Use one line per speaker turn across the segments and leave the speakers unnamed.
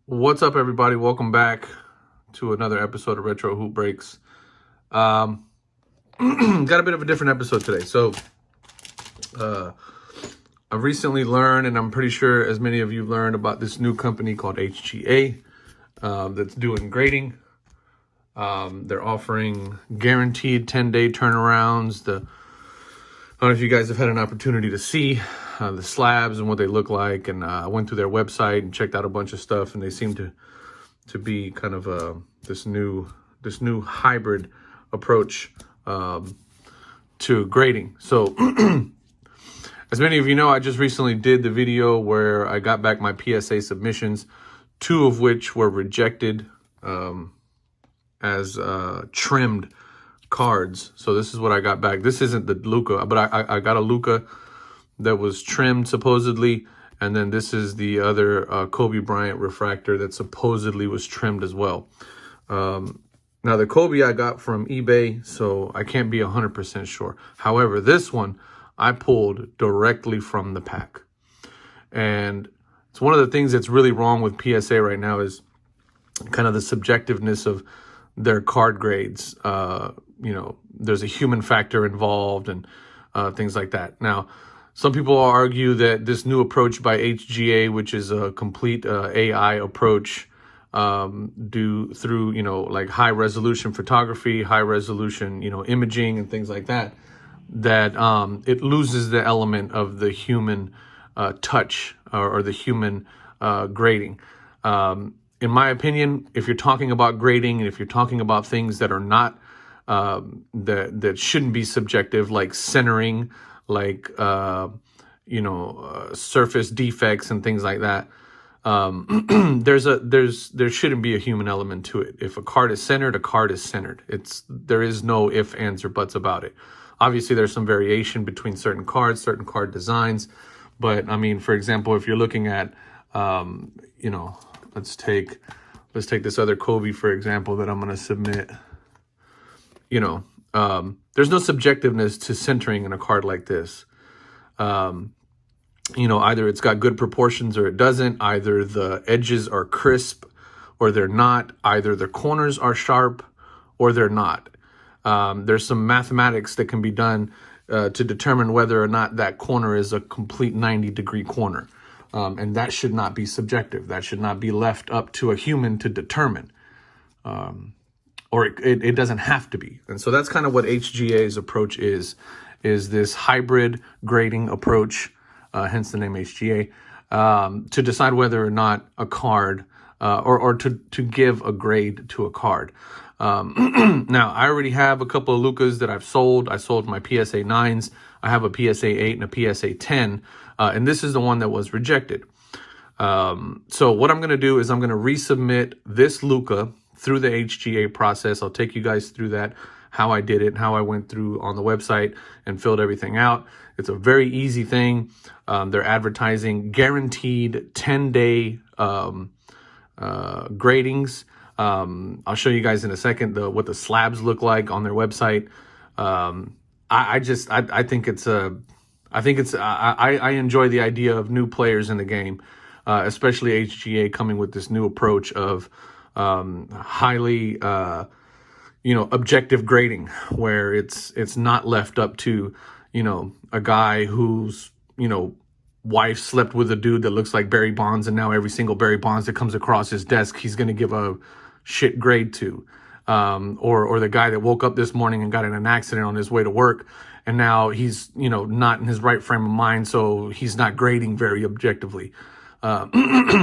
What's up, everybody? Welcome back to another episode of Retro Hoop Breaks. Got a bit of a different episode today. So, I've recently learned, and I'm pretty sure as many of you learned, about this new company called HGA that's doing grading. They're offering guaranteed 10-day turnarounds. I don't know if you guys have had an opportunity to see the slabs and what they look like, and I went through their website and checked out a bunch of stuff, and they seem to be kind of this new hybrid approach to grading. So as many of you know, I just recently did the video where I got back my PSA submissions, 2 of which were rejected as trimmed cards. So this is what I got back. This isn't the Luka, but I got a Luka that was trimmed supposedly, and then this is the other Kobe Bryant refractor that supposedly was trimmed as well. Now the Kobe I got from eBay, so I can't be 100% sure. However, this one I pulled directly from the pack, and it's one of the things that's really wrong with PSA right now is kind of the subjectiveness of their card grades. There's a human factor involved and things like that. Now, some people argue that this new approach by HGA, which is a complete AI approach, through like high resolution photography, high resolution imaging and things like that, that it loses the element of the human touch or the human grading. In my opinion, if you're talking about grading and if you're talking about things that are not that shouldn't be subjective, like centering, like surface defects and things like that, there shouldn't be a human element to it. If a card is centered, a card is centered. There is no ifs, ands, or buts about it. Obviously, there's some variation between certain cards, certain card designs, but I mean, for example, if you're looking at let's take this other Kobe, for example, that I'm going to submit. There's no subjectiveness to centering in a card like this. Either it's got good proportions or it doesn't. Either the edges are crisp or they're not. Either the corners are sharp or they're not. There's some mathematics that can be done to determine whether or not that corner is a complete 90-degree corner. And that should not be subjective. That should not be left up to a human to determine. Or it doesn't have to be. And so that's kind of what HGA's approach is this hybrid grading approach, hence the name HGA, to decide whether or not a card, or to give a grade to a card. Now, I already have a couple of Lukas that I've sold. I sold my PSA 9s. I have a PSA 8 and a PSA 10. And this is the one that was rejected. So what I'm going to do is I'm going to resubmit this Luka through the HGA process. I'll take you guys through that, how I did it, how I went through on the website and filled everything out. It's a very easy thing. They're advertising guaranteed 10-day gradings. I'll show you guys in a second what the slabs look like on their website. I enjoy the idea of new players in the game, especially HGA coming with this new approach of highly objective grading, where it's not left up to a guy whose wife slept with a dude that looks like Barry Bonds, and now every single Barry Bonds that comes across his desk he's going to give a shit grade to, or the guy that woke up this morning and got in an accident on his way to work, and now he's not in his right frame of mind, so he's not grading very objectively.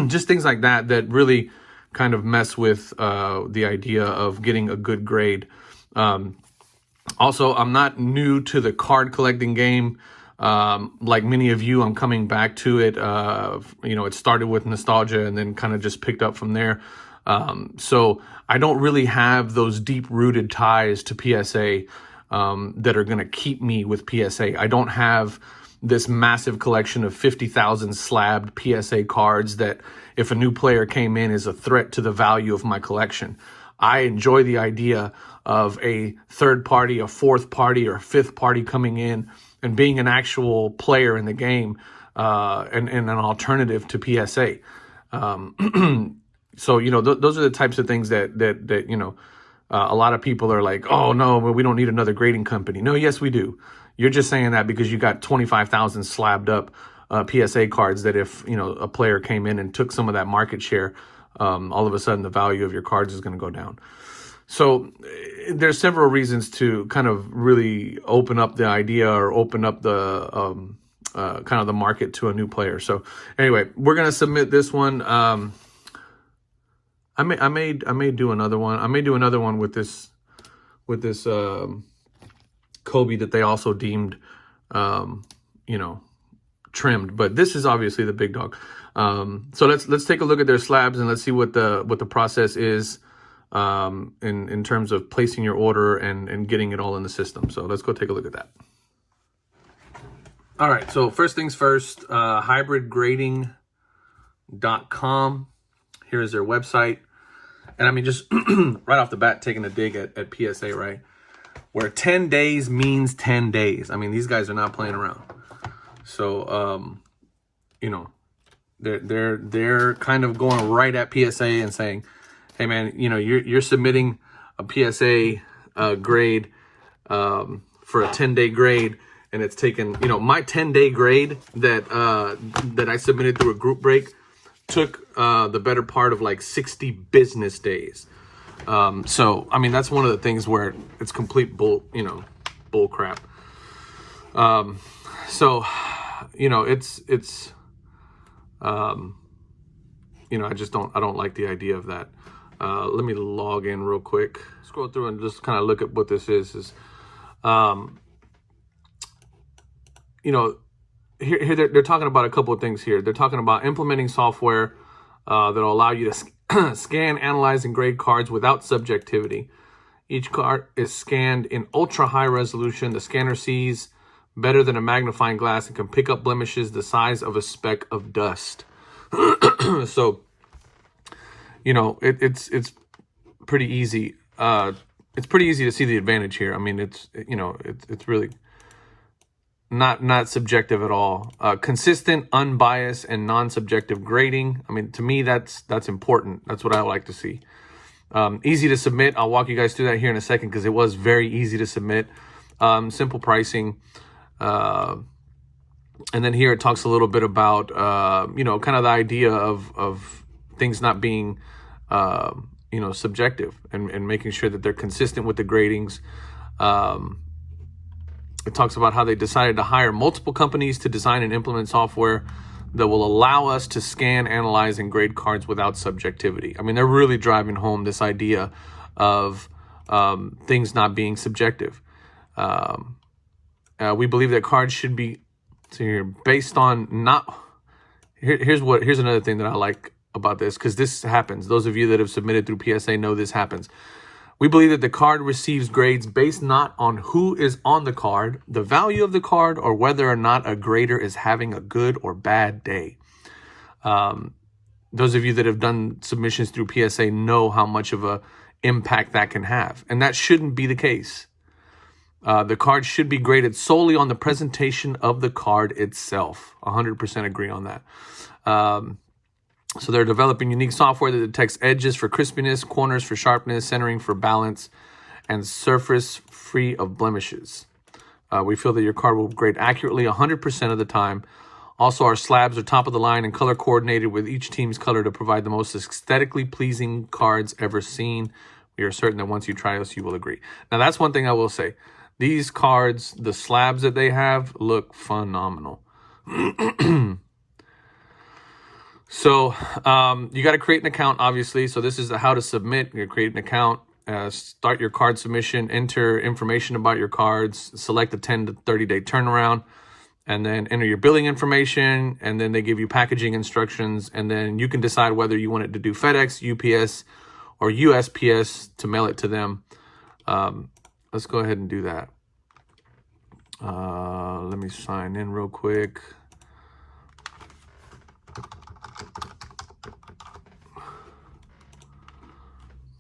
Just things like that really kind of mess with the idea of getting a good grade. Also, I'm not new to the card collecting game. Like many of you, I'm coming back to it. It started with nostalgia and then kind of just picked up from there. So I don't really have those deep-rooted ties to PSA that are going to keep me with PSA. I don't have this massive collection of 50,000 slabbed PSA cards that if a new player came in is a threat to the value of my collection. I enjoy the idea of a third party, a fourth party, or a fifth party coming in and being an actual player in the game, and an alternative to PSA. So, you know, those are the types of things that you know, a lot of people are like, oh, no, but we don't need another grading company. No, yes, we do. You're just saying that because you got 25,000 slabbed up PSA cards that if, you know, a player came in and took some of that market share, all of a sudden the value of your cards is going to go down. So there's several reasons to kind of really open up the idea or open up the kind of the market to a new player. So anyway, we're going to submit this one. I may do another one. I may do another one with this Kobe that they also deemed you know, trimmed, but this is obviously the big dog. So let's take a look at their slabs and let's see what the process is in terms of placing your order and getting it all in the system. So let's go take a look at that. All right, so first things first, hybridgrading.com. Here's their website. And I mean, just right off the bat, taking a dig at PSA, right? Where 10 days means 10 days. I mean, these guys are not playing around. So, you know, they're kind of going right at PSA and saying, hey man, you know, you're submitting a PSA grade for a 10-day grade, and it's taken, you know, my 10-day grade that I submitted through a group break took the better part of like 60 business days. So I mean, that's one of the things where it's complete bull crap. So, you know, it's you know, I don't like the idea of that. Let me log in real quick. Scroll through and just kind of look at what this is, you know, here they're talking about a couple of things here. They're talking about implementing software that'll allow you to scan, analyze, and grade cards without subjectivity. Each card is scanned in ultra high resolution. The scanner sees better than a magnifying glass and can pick up blemishes the size of a speck of dust. So, you know, it's pretty easy. It's pretty easy to see the advantage here. I mean, it's, you know, it's really not subjective at all. Consistent, unbiased, and non-subjective grading. I mean, to me, that's important. That's what I like to see. Easy to submit. I'll walk you guys through that here in a second because it was very easy to submit. Simple pricing. And then here it talks a little bit about, you know, kind of the idea of things not being, you know, subjective and making sure that they're consistent with the gradings. It talks about how they decided to hire multiple companies to design and implement software that will allow us to scan, analyze, and grade cards without subjectivity. I mean, they're really driving home this idea of things not being subjective. We believe that cards should be based on not... Here's another thing that I like about this, because this happens. Those of you that have submitted through PSA know this happens. We believe that the card receives grades based not on who is on the card, the value of the card, or whether or not a grader is having a good or bad day. Those of you that have done submissions through PSA know how much of a impact that can have. And that shouldn't be the case. The card should be graded solely on the presentation of the card itself. 100% agree on that. So they're developing unique software that detects edges for crispiness, corners for sharpness, centering for balance, and surface free of blemishes. We feel that your card will grade accurately 100% of the time. Also, our slabs are top of the line and color coordinated with each team's color to provide the most aesthetically pleasing cards ever seen. We are certain that once you try us, you will agree. Now, that's one thing I will say. These cards, the slabs that they have, look phenomenal. So you got to create an account, obviously. So this is the how to submit. You create an account, start your card submission, enter information about your cards, select a 10 to 30-day turnaround, and then enter your billing information. And then they give you packaging instructions. And then you can decide whether you want it to do FedEx, UPS, or USPS to mail it to them. Let's go ahead and do that. Let me sign in real quick.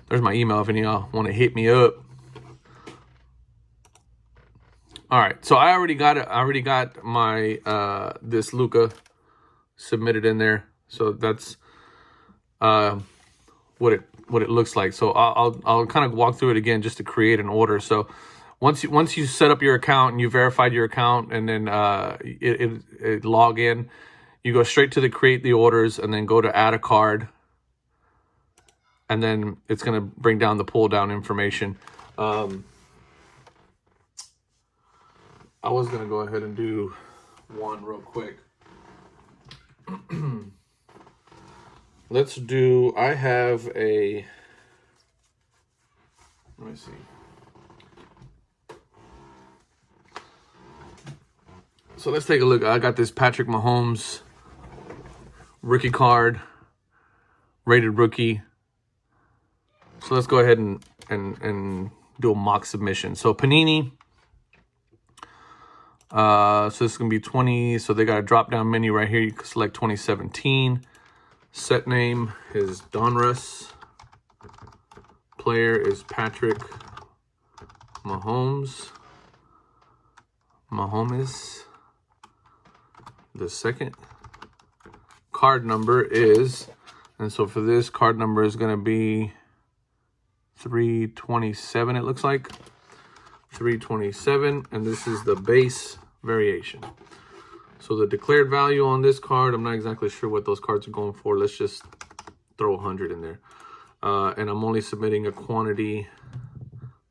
There's my email if any of y'all want to hit me up. All right, so I already got it. I already got my this Luka submitted in there. So that's what it looks like. So I'll kind of walk through it again just to create an order. So once you set up your account and you verified your account, and then it log in, you go straight to the create the orders, and then go to add a card, and then it's going to bring down the pull down information. I was going to go ahead and do one real quick. Let's do, I have a, let me see. So let's take a look. I got this Patrick Mahomes rookie card, rated rookie. So let's go ahead and do a mock submission. So Panini, so this is going to be 20. So they got a drop down menu right here. You can select 2017. Set name is Donruss. Player is Patrick Mahomes. The second. Card number is, and so for this, card number is going to be 327, it looks like. 327, and this is the base variation. So the declared value on this card, I'm not exactly sure what those cards are going for. Let's just throw 100 in there. And I'm only submitting a quantity.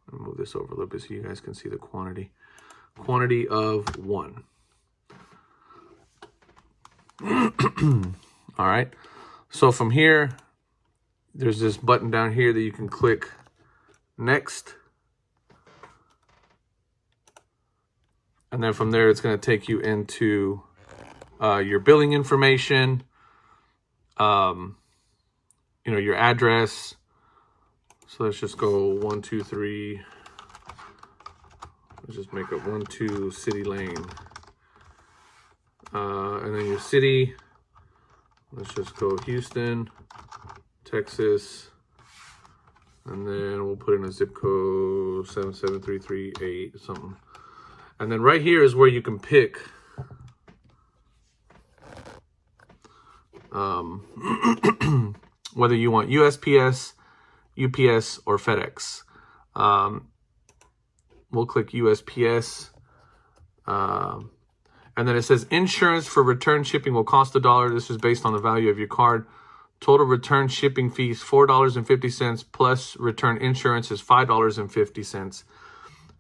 Let me move this over a little bit so you guys can see the quantity. Quantity of 1. All right. So from here, there's this button down here that you can click next. And then from there, it's going to take you into your billing information, your address. So let's just go 1, 2, 3. Let's just make it 1, 2 City Lane. And then your city. Let's just go Houston, Texas. And then we'll put in a zip code 77338 something. And then right here is where you can pick whether you want USPS, UPS, or FedEx. We'll click USPS. And then it says insurance for return shipping will cost $1. This is based on the value of your card. Total return shipping fees $4.50 plus return insurance is $5.50.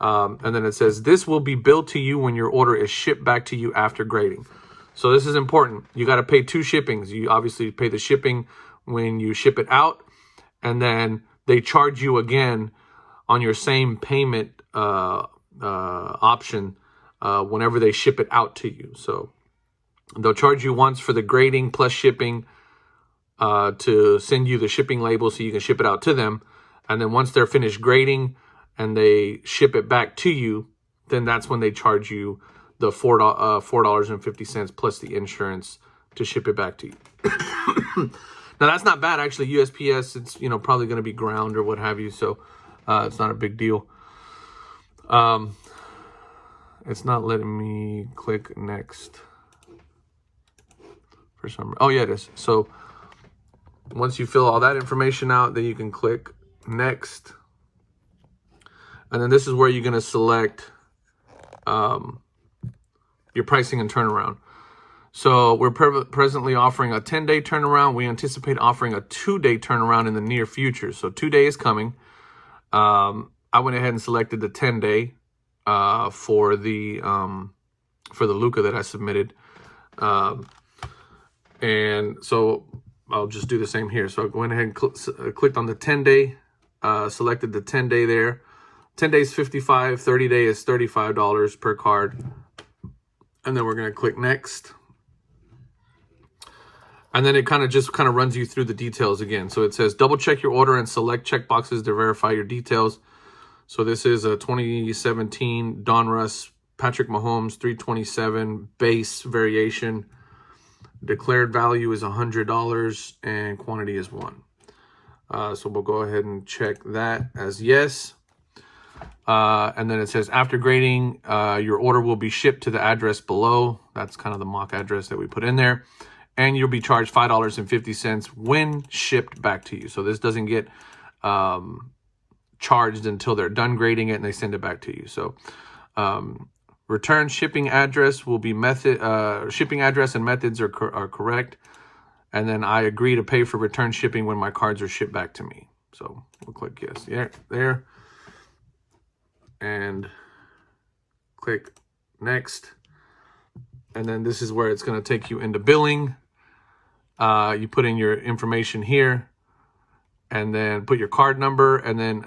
And then it says this will be billed to you when your order is shipped back to you after grading. So this is important. You got to pay 2 shippings. You obviously pay the shipping when you ship it out, and then they charge you again on your same payment option whenever they ship it out to you. So they'll charge you once for the grading plus shipping to send you the shipping label so you can ship it out to them. And then once they're finished grading and they ship it back to you, then that's when they charge you the $4.50 plus the insurance to ship it back to you. Now that's not bad actually. USPS, it's probably going to be ground or what have you, so it's not a big deal. It's not letting me click next for some reason. Oh yeah, it is. So once you fill all that information out, then you can click next. And then this is where you're going to select your pricing and turnaround. So we're presently offering a 10-day turnaround. We anticipate offering a 2-day turnaround in the near future. So 2-day is coming. I went ahead and selected the 10-day for the Luka that I submitted. And so I'll just do the same here. So I went ahead and clicked on the 10-day, selected the 10-day there. 10 days, $55, 30-day is $35 per card. And then we're going to click next. And then it kind of runs you through the details again. So it says double check your order and select checkboxes to verify your details. So this is a 2017 Donruss Patrick Mahomes 327 base variation. Declared value is $100 and quantity is 1. So we'll go ahead and check that as yes. And then it says after grading, your order will be shipped to the address below. That's kind of the mock address that we put in there. and you'll be charged $5.50 when shipped back to you. So this doesn't get charged until they're done grading it and they send it back to you. So return shipping address will be shipping address and methods are correct. And then I agree to pay for return shipping when my cards are shipped back to me. So we'll click yes. Yeah, there. And click next. And then this is where it's going to take you into billing. You put in your information here and then put your card number. And then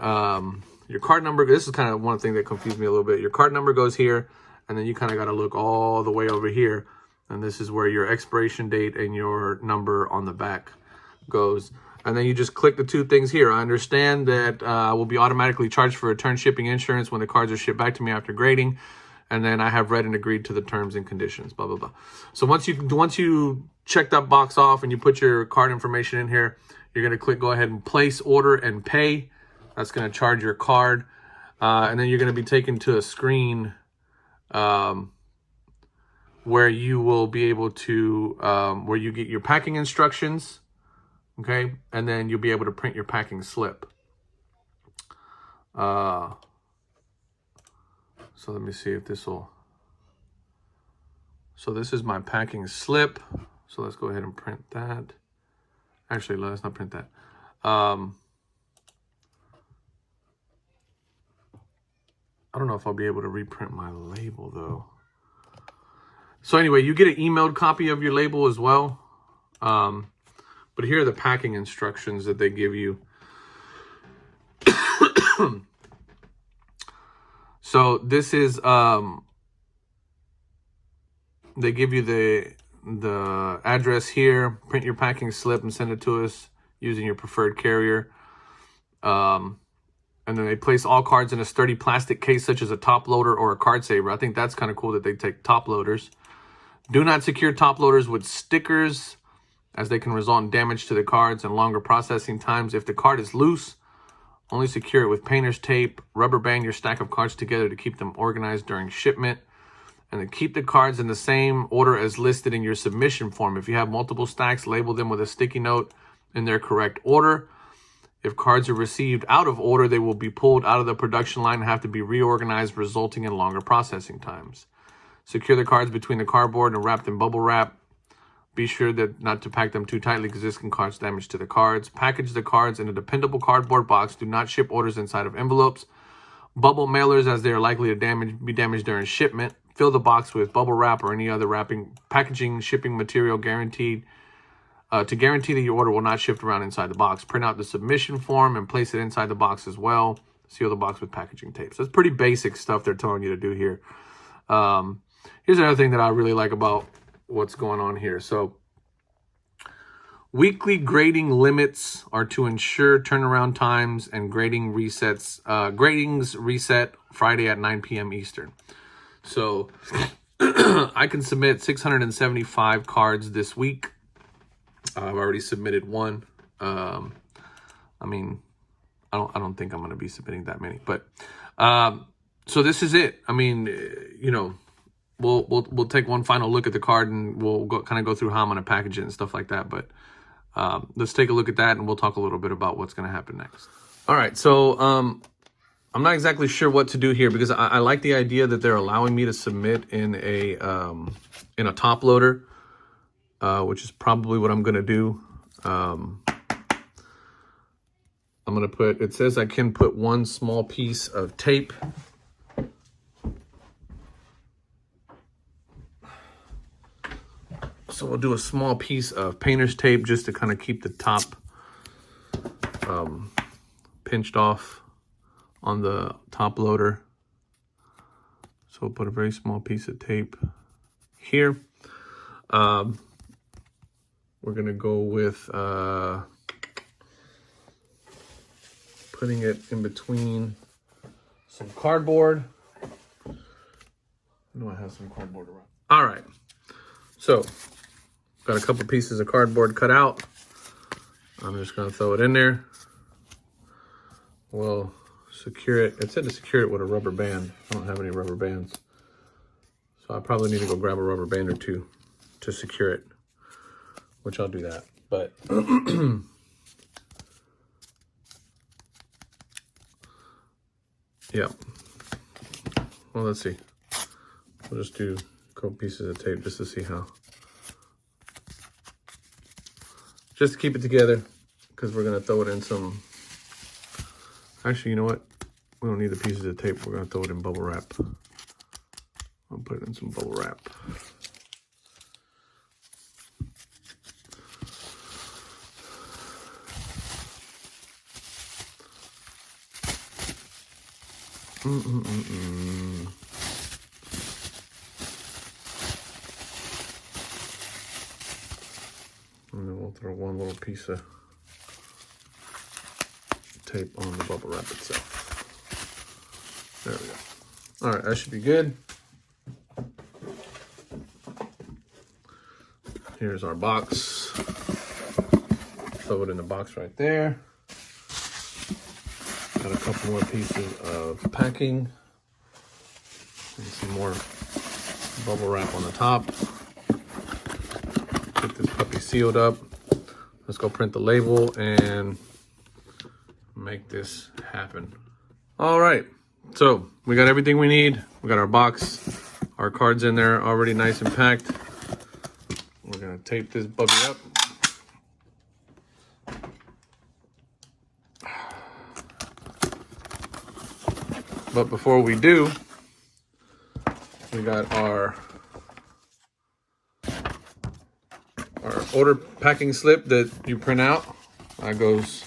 your card number, this is kind of one thing that confused me a little bit. Your card number goes here, and then you kind of got to look all the way over here. And this is where your expiration date and your number on the back goes. And then you just click the two things here. I understand that I will be automatically charged for return shipping insurance when the cards are shipped back to me after grading. And then I have read and agreed to the terms and conditions, blah, blah, blah. So once you check that box off and you put your card information in here, you're going to go ahead and place order and pay. That's going to charge your card. And then you're going to be taken to a screen where you will be able to, where you get your packing instructions, okay? And then you'll be able to print your packing slip. So let me see if this will, so this is my packing slip. So let's go ahead and print that. Actually, let's not print that. I don't know if I'll be able to reprint my label though. So anyway, you get an emailed copy of your label as well. But here are the packing instructions that they give you. So this is, they give you the address here, print your packing slip and send it to us using your preferred carrier. And then they place all cards in a sturdy plastic case, such as a top loader or a card saver. I think that's kind of cool that they take top loaders. Do not secure top loaders with stickers, as they can result in damage to the cards and longer processing times. If the card is loose, only secure it with painter's tape. Rubber band your stack of cards together to keep them organized during shipment. And then keep the cards in the same order as listed in your submission form. If you have multiple stacks, label them with a sticky note in their correct order. If cards are received out of order, they will be pulled out of the production line and have to be reorganized, resulting in longer processing times. Secure the cards between the cardboard and wrapped in bubble wrap. Be sure that not to pack them too tightly because this can cause damage to the cards. Package the cards in a dependable cardboard box. Do not ship orders inside of envelopes. Bubble mailers, as they are likely to be damaged during shipment. Fill the box with bubble wrap or any other packaging, shipping material guaranteed to guarantee that your order will not shift around inside the box. Print out the submission form and place it inside the box as well. Seal the box with packaging tape. So it's pretty basic stuff they're telling you to do here. Here's another thing that I really like about what's going on here. So weekly grading limits are to ensure turnaround times and grading resets. Gradings reset Friday at 9 p.m. Eastern. So I can submit 675 cards this week. I've already submitted one. I mean, I don't think I'm going to be submitting that many, but so this is it. I mean, you know, we'll take one final look at the card and we'll kind of go through how I'm going to package it and stuff like that. But let's take a look at that and we'll talk a little bit about what's going to happen next. All right, so I'm not exactly sure what to do here because I like the idea that they're allowing me to submit in a top loader, which is probably what I'm going to do. I'm going to put, it says I can put one small piece of tape. So we'll do a small piece of painter's tape just to kind of keep the top pinched off on the top loader. So we'll put a very small piece of tape here. We're going to go with putting it in between some cardboard. I know I have some cardboard around. All right. So got a couple pieces of cardboard cut out. I'm just going to throw it in there. We'll secure it. It said to secure it with a rubber band. I don't have any rubber bands. So I probably need to go grab a rubber band or two to secure it. which I'll do that. But yeah. Well, let's see. We'll just do a couple pieces of tape just to see how. Just to keep it together, because we're gonna throw it in some. Actually, you know what? We don't need the pieces of tape. We're gonna throw it in bubble wrap. I'll put it in some bubble wrap. And then we'll throw one little piece of tape on the bubble wrap itself. There we go. All right, that should be good. Here's our box. Throw it in the box right there. Got a couple more pieces of packing. And some more bubble wrap on the top. Get this puppy sealed up. Let's go print the label and make this happen. All right, so we got everything we need. We got our box, our cards in there already nice and packed. We're gonna tape this puppy up. But before we do, we got our order packing slip that you print out. That goes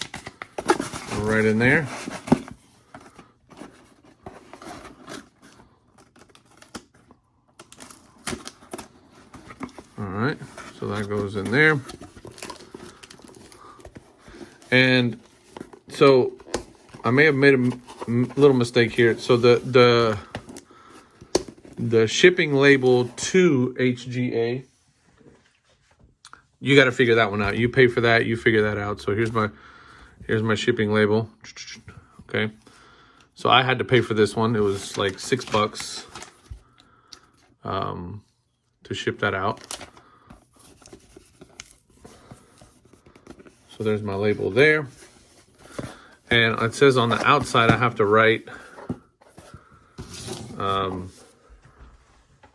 right in there. All right, so that goes in there. And so I may have made a little mistake here. So the shipping label to HGA, you got to figure that one out. You pay for that, you figure that out. So here's my shipping label. Okay, so I had to pay for this one. It was like $6 to ship that out. So there's my label there. And it says on the outside, I have to write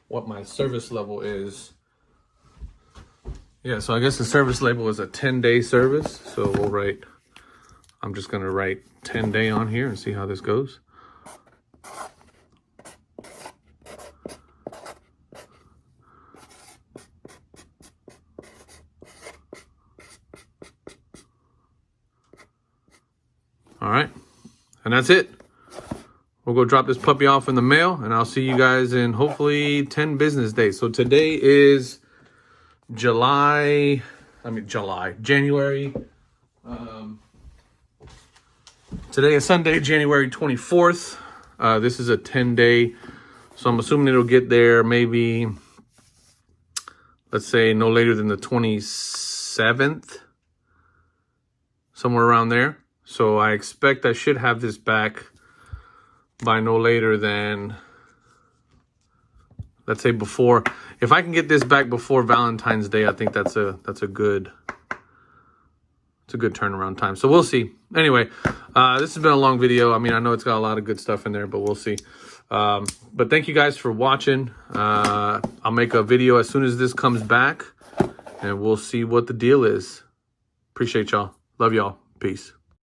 what my service level is. Yeah, so I guess the service label is a 10-day service. So we'll write, I'm just going to write 10-day on here and see how this goes. All right, and that's it. We'll go drop this puppy off in the mail, and I'll see you guys in hopefully 10 business days. So today is January. Today is Sunday, January 24th. This is a 10-day, so I'm assuming it'll get there maybe, let's say, no later than the 27th, somewhere around there. So I expect I should have this back by no later than, let's say, before. If I can get this back before Valentine's Day, I think that's a good turnaround time. So we'll see. Anyway, this has been a long video. I mean, I know it's got a lot of good stuff in there, but we'll see. But thank you guys for watching. I'll make a video as soon as this comes back, and we'll see what the deal is. Appreciate y'all. Love y'all. Peace.